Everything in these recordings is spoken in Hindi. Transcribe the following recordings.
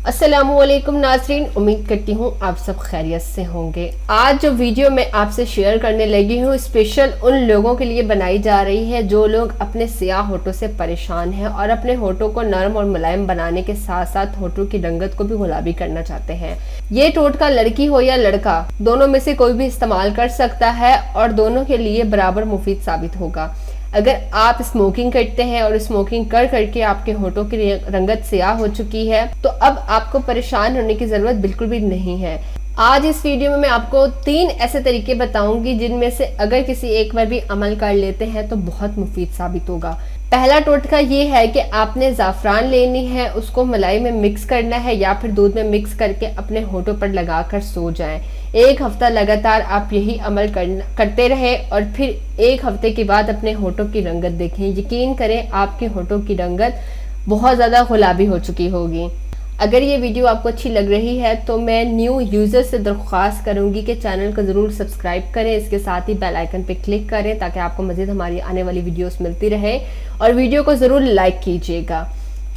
अस्सलामुअलैकुम नाज़रीन, उम्मीद करती हूँ आप सब खैरियत से होंगे। आज जो वीडियो मैं आपसे शेयर करने लगी हूँ स्पेशल उन लोगों के लिए बनाई जा रही है जो लोग अपने स्याह होठों से परेशान हैं और अपने होठों को नरम और मुलायम बनाने के साथ साथ होठों की रंगत को भी गुलाबी करना चाहते हैं। ये टोटका लड़की हो या लड़का, दोनों में से कोई भी इस्तेमाल कर सकता है और दोनों के लिए बराबर मुफीद साबित होगा। अगर आप स्मोकिंग करते हैं और स्मोकिंग कर करके आपके होठों की रंगत स्याह हो चुकी है तो अब आपको परेशान होने की जरूरत बिल्कुल भी नहीं है। आज इस वीडियो में मैं आपको 3 ऐसे तरीके बताऊंगी जिनमें से अगर किसी एक बार भी अमल कर लेते हैं तो बहुत मुफीद साबित होगा। पहला टोटका ये है कि आपने ज़ाफ़रान लेनी है, उसको मलाई में मिक्स करना है या फिर दूध में मिक्स करके अपने होठों पर लगाकर सो जाएं। 1 हफ्ता लगातार आप यही अमल करते रहे और फिर 1 हफ्ते के बाद अपने होठों की रंगत देखें। यकीन करें आपके होठों की रंगत बहुत ज़्यादा गुलाबी हो चुकी होगी। अगर ये वीडियो आपको अच्छी लग रही है तो मैं न्यू यूज़र से दरख्वास्त करूंगी कि चैनल को ज़रूर सब्सक्राइब करें, इसके साथ ही बेल आइकन पे क्लिक करें ताकि आपको मज़ीद हमारी आने वाली वीडियोस मिलती रहे और वीडियो को ज़रूर लाइक कीजिएगा।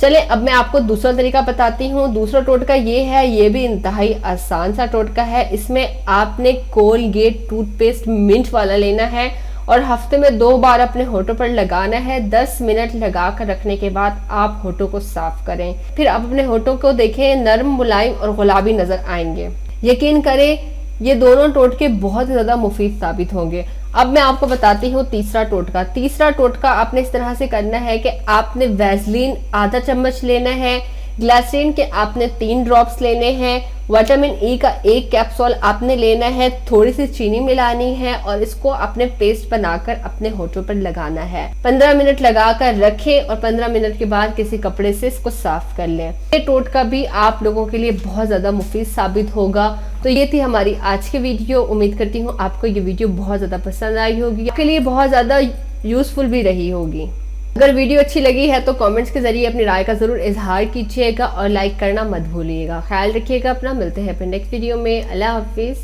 चले अब मैं आपको दूसरा तरीका बताती हूँ। दूसरा टोटका ये है, ये भी इंतहाई आसान सा टोटका है। इसमें आपने कोलगेट टूथपेस्ट मिंट वाला लेना है और हफ्ते में 2 बार अपने होठों पर लगाना है। 10 मिनट लगा कर रखने के बाद आप होठों को साफ करें। फिर आप अपने होठों को देखें, नरम, मुलायम और गुलाबी नजर आएंगे। यकीन करें ये दोनों टोटके बहुत ज्यादा मुफीद साबित होंगे। अब मैं आपको बताती हूँ तीसरा टोटका। तीसरा टोटका आपने इस तरह से करना है कि आपने वैसलीन आधा चम्मच लेना है, ग्लिसरीन के आपने 3 ड्रॉप्स लेने हैं, विटामिन ई का 1 कैप्सूल आपने लेना है, थोड़ी सी चीनी मिलानी है और इसको आपने पेस्ट बनाकर अपने होठों पर लगाना है। 15 मिनट लगाकर रखें और 15 मिनट के बाद किसी कपड़े से इसको साफ कर लें। ये टोटका भी आप लोगों के लिए बहुत ज्यादा मुफीद साबित होगा। तो ये थी हमारी आज की वीडियो। उम्मीद करती हूँ आपको ये वीडियो बहुत ज्यादा पसंद आई होगी, आपके लिए बहुत ज्यादा यूजफुल भी रही होगी। अगर वीडियो अच्छी लगी है तो कमेंट्स के जरिए अपनी राय का जरूर इजहार कीजिएगा और लाइक करना मत भूलिएगा। ख्याल रखिएगा अपना, मिलते हैं फिर नेक्स्ट वीडियो में। अल्लाह हाफिज।